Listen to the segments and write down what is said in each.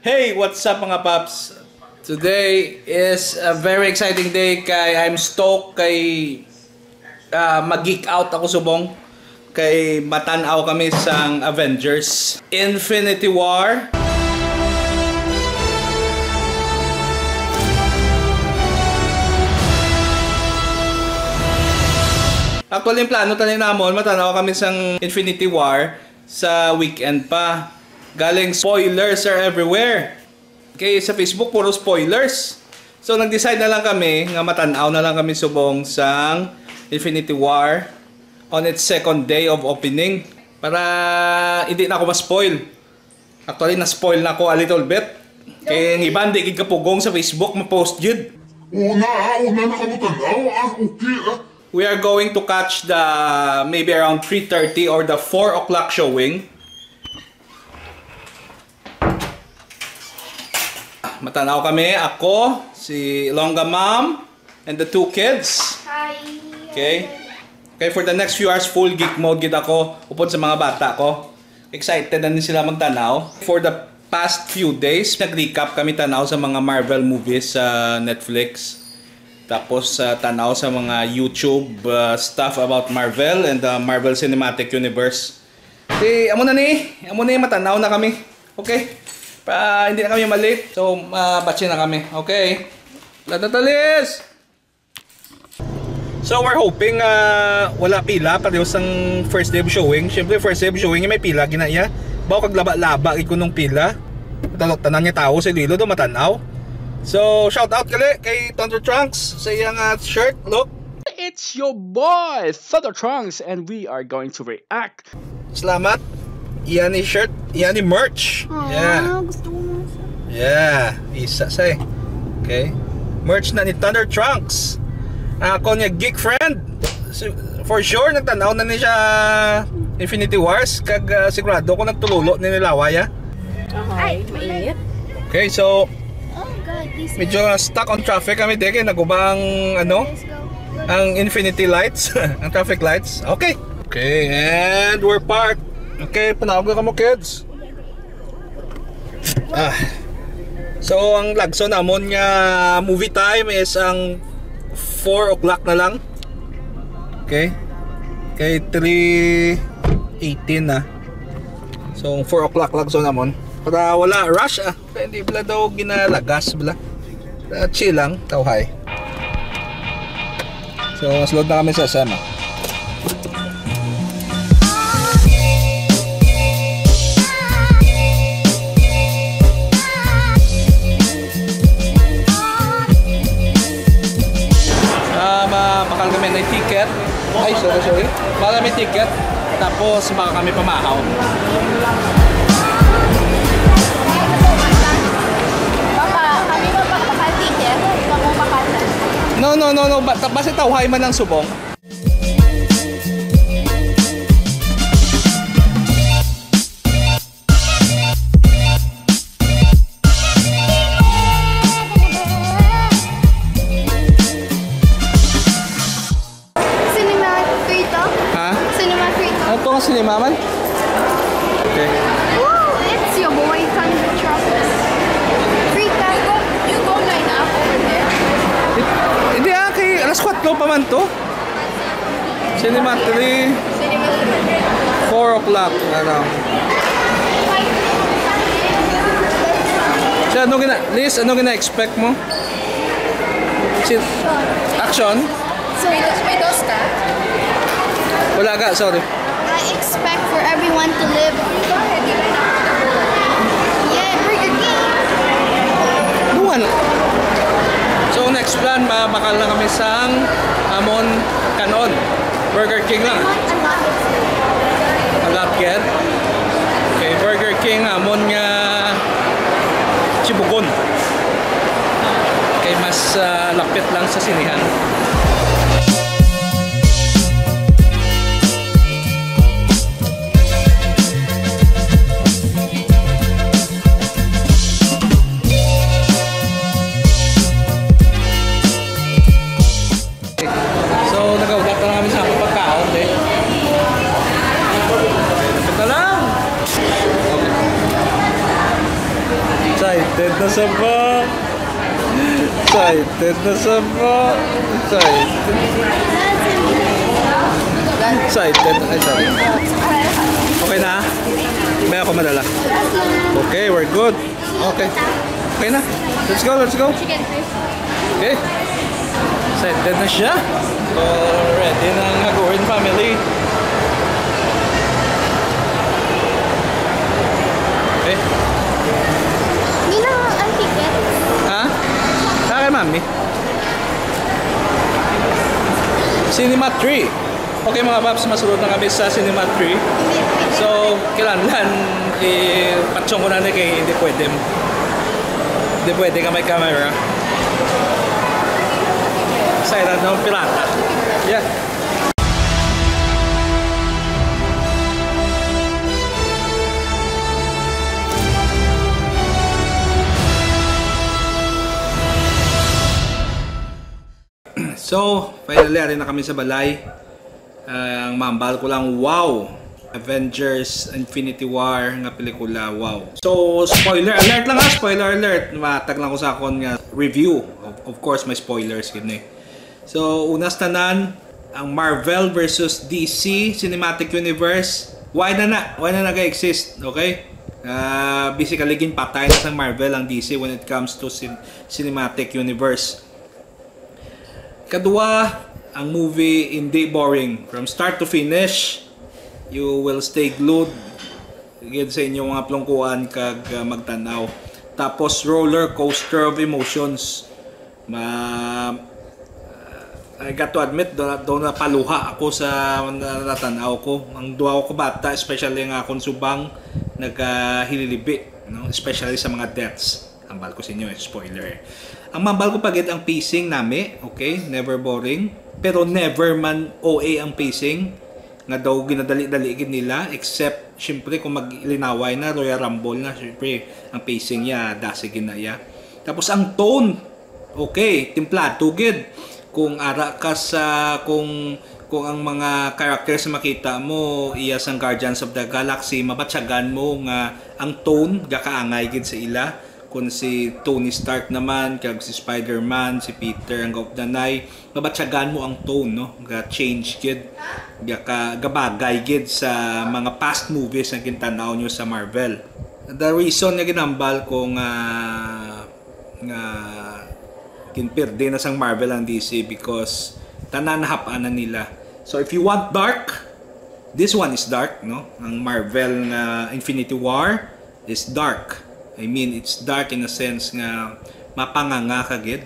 Hey, what's up mga paps? Today is a very exciting day kay I'm stoked kay mag-geek out ako subong kay matanaw kami sang Avengers Infinity War. Actually, yung plano tayo namon, matanaw kami sang Infinity War sa weekend pa. Galing spoilers are everywhere. Okay, sa Facebook puro spoilers. So nag-decide na lang kami nga matanaw na lang kami subong sang Infinity War on its second day of opening para hindi na ako ma-spoil. Actually, na-spoil na ako a little bit. Kaya yung iba hindi kapugong sa Facebook ma-post jud. Una na kamo tanaw. Okay. We are going to catch the maybe around 3:30 or the 4 o'clock showing. Matanaw kami, ako, si Longga Mom, and the 2 kids. Hi. Okay? Okay, for the next few hours, full geek mode gid ako upod sa mga bata ko. Excited na din sila magtanaw. For the past few days, nag-recap kami tanaw sa mga Marvel movies sa Netflix. Tapos tanaw sa mga YouTube stuff about Marvel and the Marvel Cinematic Universe. Okay, amo na matanaw na kami. Okay? Hindi na kami malate. So, batche na kami. Okay? Latatalis! So, we're hoping wala pila pareho sang first day of showing. Siyempre, first day of showing may pila ginaya. Bawa kag laba-laba ikunong pila. Tanan niya tao sa lilo do matanaw. So, shout out kay Thunder Trunks sa iyang shirt. Look. It's your boy, Thunder Trunks, and we are going to react. Salamat. Iyan ni shirt, iyan ni merch. Yeah. Gusto ko na siya. Yeah, isa say. Okay. Merch na ni Thunder Trunks. Ako niya geek friend. For sure nagtanaw na ni siya Infinity Wars kag sigurado ko nagtululo ni Nilaway. Ay, mainit. Okay, so Oh God, this medyo stuck on traffic kami deke nagubang ano Let's go. ang infinity lights, ang traffic lights. Okay. Okay, and we're parked. Okay, panawag na kamo kids. So ang lagso namon nga movie time is ang 4 o'clock na lang. Okay. Kay 3:18 na. So 4 o'clock lagso namon. Para wala rush Kaya hindi bala daw ginalagas bala. Chill lang, tawhay. So slot na kami sa sama. Bakal kami na ticket. Ay, sorry. Bakal kami ticket. Tapos baka kami pamahaw. Papa, kami ba pagpapal-ticket? Kamo pakatan. No. Basta tawhay man ang subong. Cinema 3 to? Ha? Cinema 3 to? Ano to nga sinimaman? Okay. Woo! It's your boy, Thunder Trunks. Free time. You go line up over there. Hindi kay alas 4 pa man to. Cinema 3, Cinema 4 o'clock. Ano? So, Liz, ano gina-expect mo? Action? So, may dos ka? Wala ka, sorry. I expect for everyone to live. Yeah, Burger King. Buwan. So next plan, bakal na kami sang Amon Kanon. Burger King lang. Alakyan. Okay, Burger King Amon nga Chibugon. Okay, mas lapit lang sa sinihan. Excited na sa ba? Excited na sa ba? Excited. Ay, sorry. Okay na? May ako madala. Okay, we're good. Okay. Okay na. Let's go, let's go. Okay. Excited na siya. Ready na ang Hagorin family. Okay. Nina, ang ticket. Ha? Kaya mami. Cinema 3. Okay mga paps, masunod na kami sa Cinema 3. So, kailangan i-patsyong ko na kay hindi pwede. Hindi pwede ka may camera. Excited na pirata. Yeah. So, finally, rin na kami sa balay. Ang mambal ko lang, wow! Avengers Infinity War nga pelikula, wow. So, spoiler alert lang ha, spoiler alert. Matag lang ko sa akon nga review. Of course, may spoilers gini. So, unas tanan, ang Marvel versus DC Cinematic Universe. Why na nag-exist, okay? Basically, ginpatay na sa Marvel ang DC when it comes to Cinematic Universe. Kadua, ang movie hindi boring. From start to finish, you will stay glued gid sa inyong mga plungkuan kag magtanaw. Tapos roller coaster of emotions. I got to admit, doon na paluha ako sa natanaw ko. Ang duwa ko bata, especially ang akong subang, nagahililibi, no? Especially sa mga deaths. Ambal ko sa inyo, spoiler. Ang mambal ko pagit ang pacing nami, okay? Never boring. Pero never man OA ang pacing. Nga daw ginadali-dali nila. Except, syempre, kung maglinaway na, Royal Rumble na, syempre, ang pacing niya, dasigin na iya. Tapos ang tone, okay, timplado gid. Kung ara ka sa, kung ang mga characters na makita mo, iya sang Guardians of the Galaxy, mabatsagan mo nga ang tone, gakaangay gid sa ila. Kung si Tony Stark naman, kag si Spider-Man, si Peter, ang of the Night, mabatsagan mo ang tone, no? Ga-change gid, gabagay gid sa mga past movies na kintanaw nyo sa Marvel. The reason na ginambal ko nga kinpirde na sang Marvel ang DC because tanan hapanan nila. So if you want dark, this one is dark, no? Ang Marvel na Infinity War is dark. I mean, it's dark in a sense nga mapanganga kagid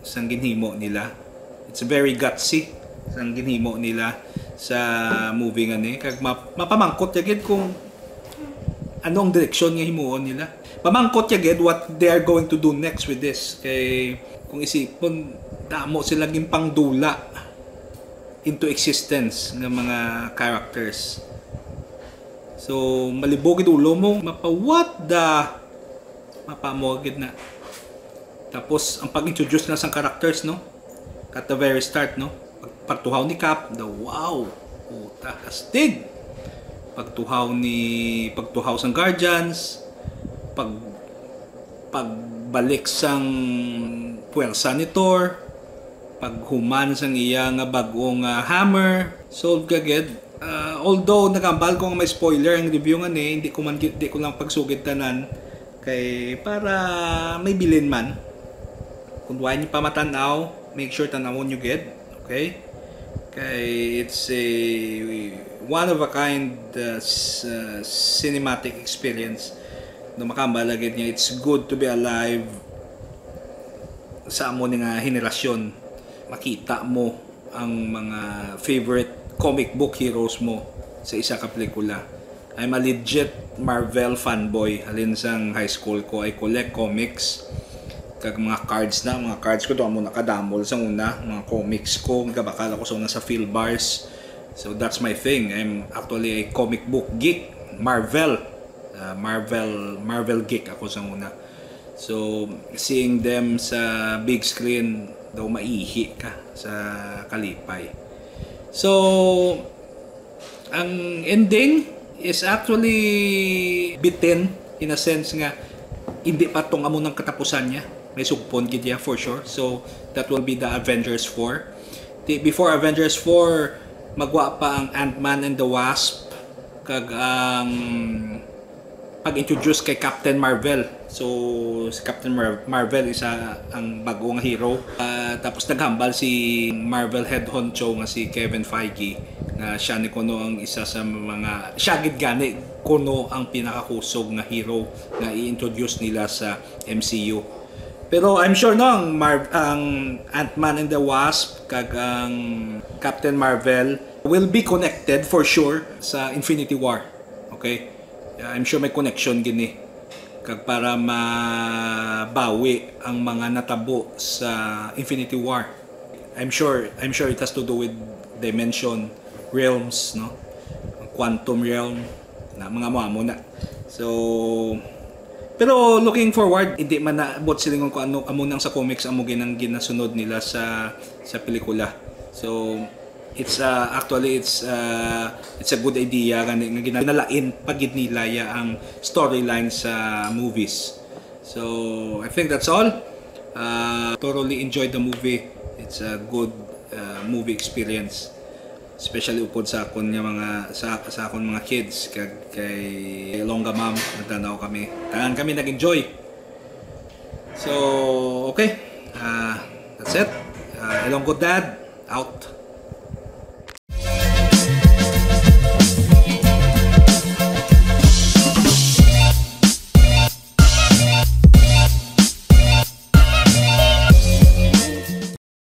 sang ginhimo nila. It's very gutsy sang ginhimo nila sa movie nga ni. Kag mapamangkot yagid kung anong direksyon nga himuon nila. Pamangkot yagid what they are going to do next with this. Kay kung isipon, damo sila gimpang dula into existence ng mga characters. So, malibog ulo mo, what the mapamogid na. Tapos, ang pag-introduce na sa characters, no? At the very start, no? Pagtuhaw ni Cap, wow! Puta, kastig! Pagtuhaw sang Guardians, pagbalik sang puwersa ni Thor, paghuman sang iya nga bagong hammer, solve kagid. Although nagambal ko nga may spoiler ang review nga ni, hindi ko lang pagsugid tanan kay para may bilin man. Kung wala niyo pa matanaw, make sure tanawon nyo gid, okay? Kay it's a one of a kind cinematic experience. No makambal gid niya, it's good to be alive sa amo nga henerasyon. Makita mo ang mga favorite comic book heroes mo sa isa ka pelikula. I'm a legit Marvel fanboy. Alin sang high school ko, I collect comics. Kag mga cards ko doon mo nakadamol sa una. Mga comics ko, gabakala ko sa una sa Phil Bars. So that's my thing. I'm actually a comic book geek. Marvel geek ako sa una. So seeing them sa big screen, daw maihi ka sa kalipay. So ang ending is actually bitin in a sense nga hindi pa tong amo ng katapusan niya. May sugpon gid ya for sure. So that will be the Avengers 4. Before Avengers 4, magwa pa ang Ant-Man and the Wasp kag ang pag-introduce kay Captain Marvel. So si Captain Marvel isa ang bagong hero. Tapos naghambal si Marvel head honcho nga si Kevin Feige na siya ni kuno ang isa sa mga siya gid gani kuno ang pinakakusog na hero na i-introduce nila sa MCU. Pero I'm sure no ang Ant-Man and the Wasp kag ang Captain Marvel will be connected for sure sa Infinity War. Okay? I'm sure may connection gini kag para mabawi ang mga natabo sa Infinity War. I'm sure it has to do with dimension, realms, no? Quantum realm na mga mo na. So pero looking forward, hindi man naabot silingon ko ano amo nang sa comics amo ginang ginasunod nila sa pelikula. So it's actually it's a good idea nga ginalain pagid nila ya ang storyline sa movies. So I think that's all. Thoroughly enjoyed the movie. It's a good movie experience. Especially upod sa akon nga mga sa akon mga kids kay Longga Mom nagtanaw kami. Tanan kami nag-enjoy. So okay. That's it. Ilonggo Dad out.